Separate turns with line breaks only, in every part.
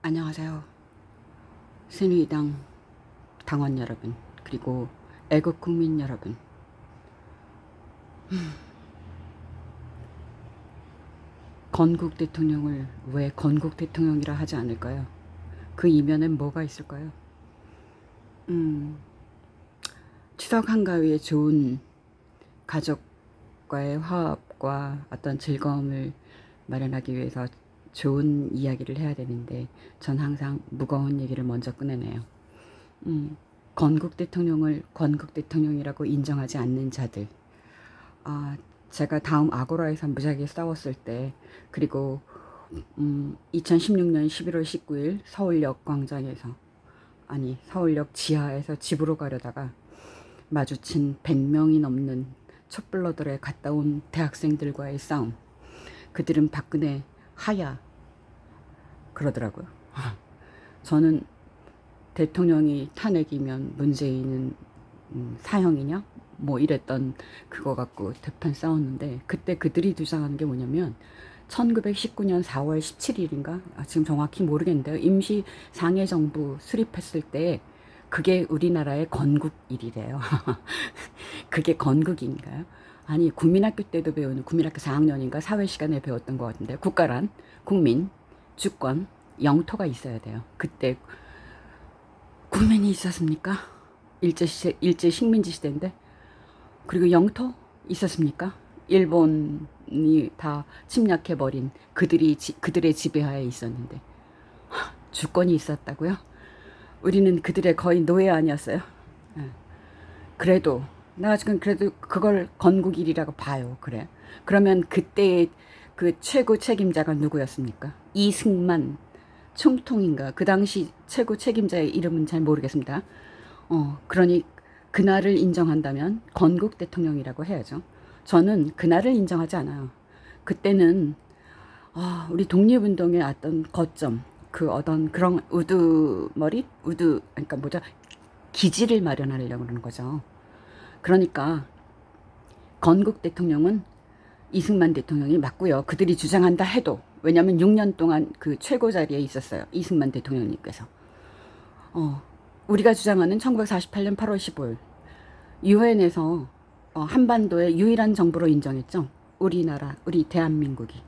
안녕하세요. 새누리당 당원 여러분, 그리고 애국 국민 여러분. 건국 대통령을 왜 건국 대통령이라 하지 않을까요? 그 이면엔 뭐가 있을까요? 추석 한가위에 좋은 가족과의 화합과 어떤 즐거움을 마련하기 위해서 좋은 이야기를 해야 되는데 전 항상 무거운 얘기를 먼저 꺼내네요. 건국 대통령을 건국 대통령이라고 인정하지 않는 자들. 제가 다음 아고라에서 무지하게 싸웠을 때, 그리고 2016년 11월 19일 서울역 광장에서, 아니 서울역 지하에서 집으로 가려다가 마주친 100명이 넘는 촛불러들에 갔다 온 대학생들과의 싸움. 그들은 박근혜 하야 그러더라고요. 저는 대통령이 탄핵이면 문재인은 사형이냐? 뭐 이랬던 그거 갖고 대판 싸웠는데, 그때 그들이 주장하는 게 뭐냐면 1919년 4월 17일인가? 지금 정확히 모르겠는데요. 임시 상해정부 수립했을 때 그게 우리나라의 건국일이래요. 그게 건국인가요? 아니, 국민학교 때도 배우는, 국민학교 4학년인가 사회 시간에 배웠던 것 같은데, 국가란 국민, 주권, 영토가 있어야 돼요. 그때 국민이 있었습니까? 일제 식민지 시대인데. 그리고 영토 있었습니까? 일본이 다 침략해버린 그들의 지배하에 있었는데 주권이 있었다고요? 우리는 그들의 거의 노예 아니었어요? 예. 그래도 내가 지금 그래도 그걸 건국일이라고 봐요. 그래. 그러면 그때의 그 최고 책임자가 누구였습니까? 이승만 총통인가? 그 당시 최고 책임자의 이름은 잘 모르겠습니다. 그러니 그날을 인정한다면 건국 대통령이라고 해야죠. 저는 그날을 인정하지 않아요. 그때는 우리 독립운동의 어떤 거점, 그 어떤 그런 그러니까 뭐죠? 기지를 마련하려고 그러는 거죠. 그러니까 건국 대통령은 이승만 대통령이 맞고요. 그들이 주장한다 해도, 왜냐하면 6년 동안 그 최고 자리에 있었어요. 이승만 대통령님께서. 우리가 주장하는 1948년 8월 15일 유엔에서 한반도의 유일한 정부로 인정했죠. 우리나라, 우리 대한민국이.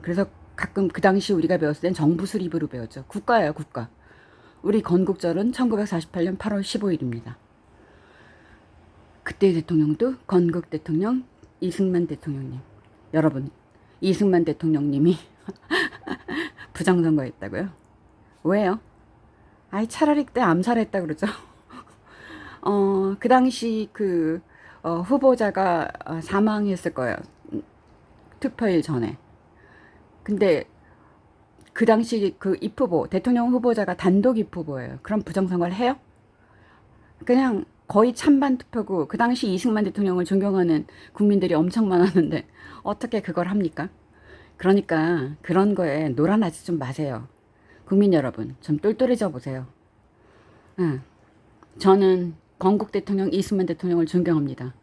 그래서 가끔 그 당시 우리가 배웠을 땐 정부 수립으로 배웠죠. 국가예요, 국가. 우리 건국절은 1948년 8월 15일입니다. 그때 대통령도 건국 대통령 이승만 대통령님. 여러분, 이승만 대통령님이 부정선거했다고요? 왜요? 아이, 차라리 그때 암살했다 그러죠. 그 당시 후보자가 사망했을 거예요. 투표일 전에. 근데 그 당시 그 입후보, 대통령 후보자가 단독 입후보예요. 그럼 부정선거를 해요? 그냥 거의 찬반 투표고, 그 당시 이승만 대통령을 존경하는 국민들이 엄청 많았는데 어떻게 그걸 합니까? 그러니까 그런 거에 놀아나지 좀 마세요. 국민 여러분, 좀 똘똘해져 보세요. 응. 저는 건국 대통령 이승만 대통령을 존경합니다.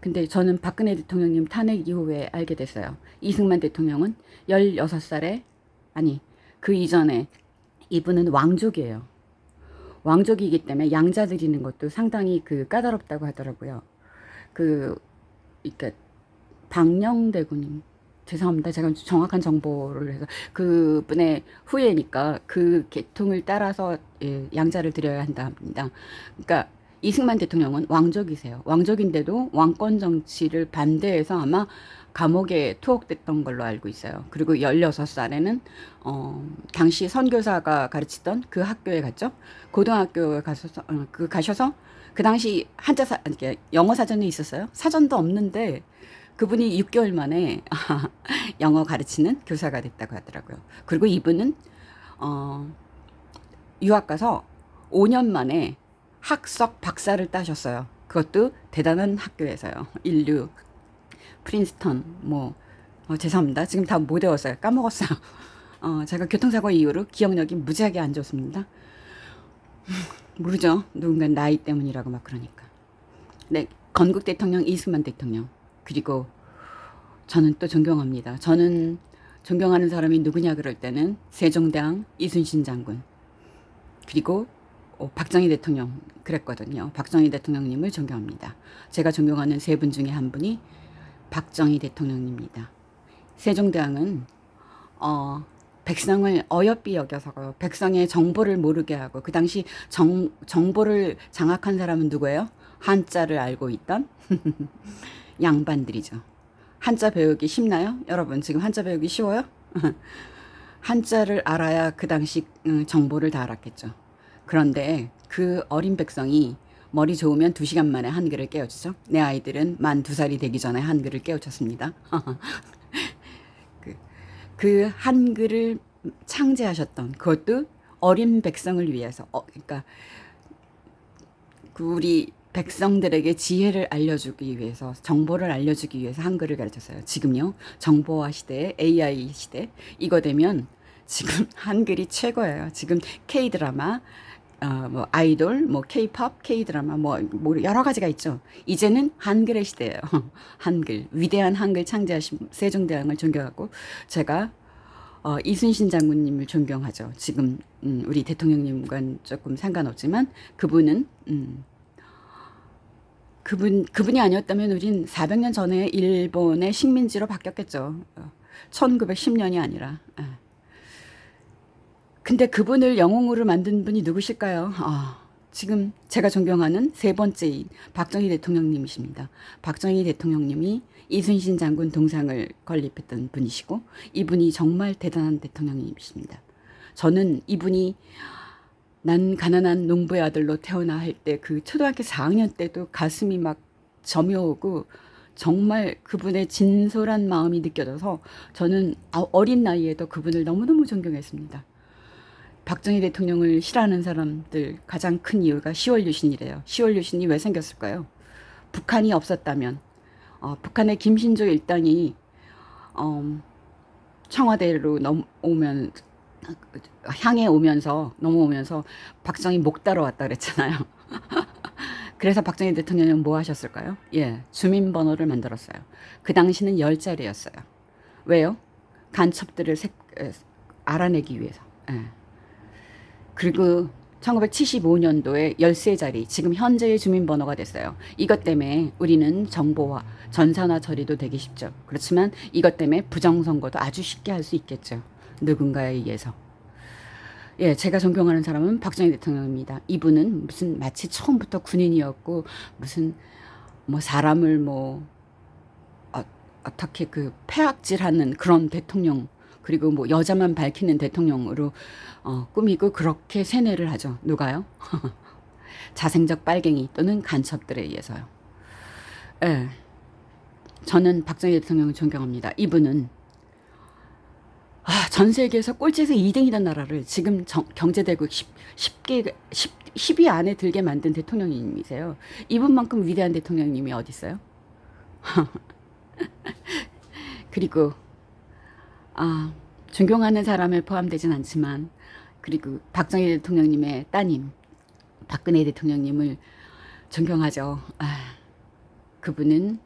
근데 저는 박근혜 대통령님 탄핵 이후에 알게 됐어요. 이승만 대통령은 16살에, 아니, 그 이전에 이분은 왕족이에요. 왕족이기 때문에 양자 드리는 것도 상당히 그 까다롭다고 하더라고요. 그러니까 방영대군님, 죄송합니다. 제가 정확한 정보를 해서, 그분의 후예니까 그 계통을 따라서 양자를 드려야 한답니다. 그러니까 이승만 대통령은 왕족이세요. 왕족인데도 왕권 정치를 반대해서 아마 감옥에 투옥됐던 걸로 알고 있어요. 그리고 16살에는 당시 선교사가 가르치던 그 학교에 갔죠. 고등학교에 가셔서 그 당시 이렇게 영어 사전이 있었어요. 사전도 없는데 그분이 6개월 만에 영어 가르치는 교사가 됐다고 하더라고요. 그리고 이분은 유학 가서 5년 만에 학석 박사를 따셨어요. 그것도 대단한 학교에서요. 인류, 프린스턴, 죄송합니다. 지금 다 못 외웠어요. 까먹었어요. 제가 교통사고 이후로 기억력이 무지하게 안 좋습니다. 모르죠. 누군가 나이 때문이라고 막 그러니까. 네, 건국 대통령 이승만 대통령. 그리고 저는 또 존경합니다. 저는 존경하는 사람이 누구냐 그럴 때는 세종대왕 이순신 장군, 그리고 박정희 대통령 그랬거든요. 박정희 대통령님을 존경합니다. 제가 존경하는 세 분 중에 한 분이 박정희 대통령입니다. 세종대왕은 백성을 어여삐 여겨서 백성의 정보를 모르게 하고, 그 당시 정보를 장악한 사람은 누구예요? 한자를 알고 있던 양반들이죠. 한자 배우기 쉽나요? 여러분 지금 한자 배우기 쉬워요? 한자를 알아야 그 당시 정보를 다 알았겠죠. 그런데 그 어린 백성이 머리 좋으면 2시간 만에 한글을 깨우치죠. 내 아이들은 만 2살이 되기 전에 한글을 깨우쳤습니다. 그 한글을 창제하셨던, 그것도 어린 백성을 위해서, 그러니까 우리 백성들에게 지혜를 알려주기 위해서, 정보를 알려주기 위해서 한글을 가르쳤어요. 지금요, 정보화 시대에 AI 시대, 이거 되면 지금 한글이 최고예요. 지금 K-드라마, 뭐 아이돌, 뭐 K-팝, K-드라마, 뭐 여러 가지가 있죠. 이제는 한글의 시대예요. 한글, 위대한 한글 창제하신 세종대왕을 존경하고, 제가 이순신 장군님을 존경하죠. 지금 우리 대통령님과는 조금 상관없지만 그분은 그분이 아니었다면 우린 400년 전에 일본의 식민지로 바뀌었겠죠. 1910년이 아니라. 근데 그분을 영웅으로 만든 분이 누구실까요? 지금 제가 존경하는 세 번째인 박정희 대통령님이십니다. 박정희 대통령님이 이순신 장군 동상을 건립했던 분이시고, 이분이 정말 대단한 대통령님이십니다. 저는 이분이 난 가난한 농부의 아들로 태어나 할 때, 그 초등학교 4학년 때도 가슴이 막 저며오고, 정말 그분의 진솔한 마음이 느껴져서 저는 어린 나이에도 그분을 너무너무 존경했습니다. 박정희 대통령을 싫어하는 사람들 가장 큰 이유가 10월 유신이래요. 10월 유신이 왜 생겼을까요? 북한이 없었다면, 북한의 김신조 일당이 청와대로 넘어오면서 박정희 목 따러 왔다 그랬잖아요. 그래서 박정희 대통령은 뭐 하셨을까요? 예, 주민번호를 만들었어요. 그 당시는 10자리였어요. 왜요? 간첩들을 알아내기 위해서. 예. 그리고 1975년도에 13자리, 지금 현재의 주민번호가 됐어요. 이것 때문에 우리는 정보화, 전산화 처리도 되기 쉽죠. 그렇지만 이것 때문에 부정선거도 아주 쉽게 할 수 있겠죠. 누군가에 의해서. 예, 제가 존경하는 사람은 박정희 대통령입니다. 이분은 무슨 마치 처음부터 군인이었고, 무슨 뭐 사람을 어떻게 그 폐악질하는 그런 대통령, 그리고 뭐 여자만 밝히는 대통령으로 꾸미고 그렇게 세뇌를 하죠. 누가요? 자생적 빨갱이 또는 간첩들에 의해서요. 예, 저는 박정희 대통령을 존경합니다. 이분은 전 세계에서 꼴찌에서 2등이던 나라를 지금 경제대국 10위 안에 들게 만든 대통령님이세요. 이분만큼 위대한 대통령님이 어디 있어요? 그리고 존경하는 사람에 포함되진 않지만, 그리고 박정희 대통령님의 따님 박근혜 대통령님을 존경하죠. 그분은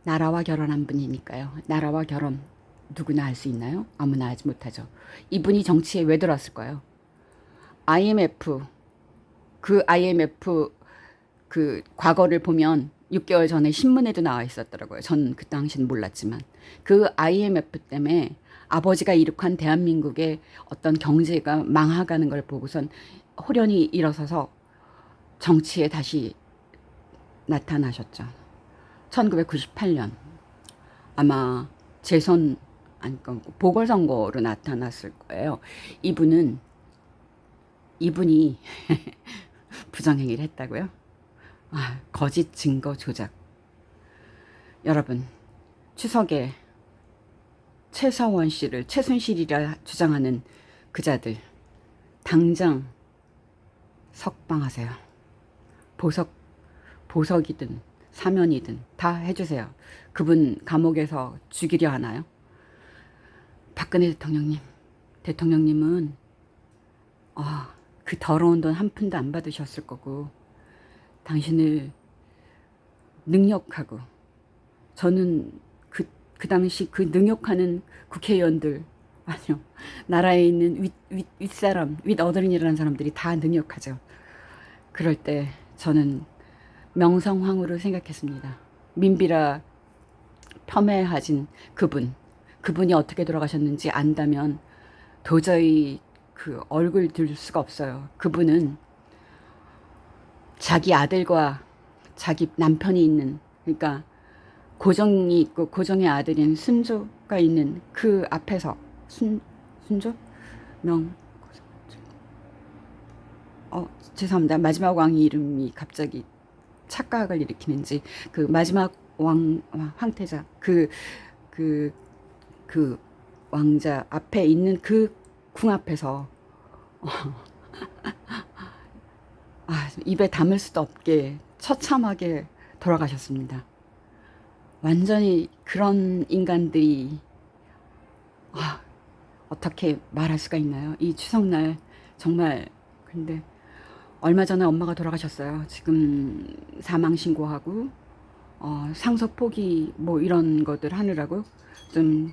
나라와 결혼한 분이니까요. 나라와 결혼 누구나 할 수 있나요? 아무나 하지 못하죠. 이분이 정치에 왜 들어왔을까요? IMF, 그 IMF 그 과거를 보면 6개월 전에 신문에도 나와 있었더라고요. 전 그 당시는 몰랐지만 그 IMF 때문에 아버지가 이룩한 대한민국의 어떤 경제가 망해가는 걸 보고선 호련히 일어서서 정치에 다시 나타나셨죠. 1998년 아마 재선 보궐선거로 나타났을 거예요. 이분이 부정행위를 했다고요? 거짓 증거 조작. 여러분, 추석에 최서원 씨를 최순실이라 주장하는 그자들 당장 석방하세요. 보석이든 사면이든 다 해주세요. 그분 감옥에서 죽이려 하나요? 박근혜 대통령님은 그 더러운 돈 한 푼도 안 받으셨을 거고, 당신을 능력하고, 저는 그 당시 그 능욕하는 국회의원들, 아니요, 나라에 있는 윗사람, 윗어른이라는 사람들이 다 능욕하죠. 그럴 때 저는 명성황후를 생각했습니다. 민비라 폄훼하신 그분이 어떻게 돌아가셨는지 안다면 도저히 그 얼굴 들 수가 없어요. 그분은 자기 아들과 자기 남편이 있는, 그러니까 고정이 있고 고정의 아들인 순조가 있는 그 앞에서, 순조? 명, 죄송합니다. 마지막 왕 이름이 갑자기 착각을 일으키는지, 그 마지막 황태자, 그, 그 왕자 앞에 있는 그 궁 앞에서, 입에 담을 수도 없게 처참하게 돌아가셨습니다. 완전히 그런 인간들이, 어떻게 말할 수가 있나요? 이 추석날 정말. 근데 얼마 전에 엄마가 돌아가셨어요. 지금 사망 신고하고 상속 포기 뭐 이런 것들 하느라고 좀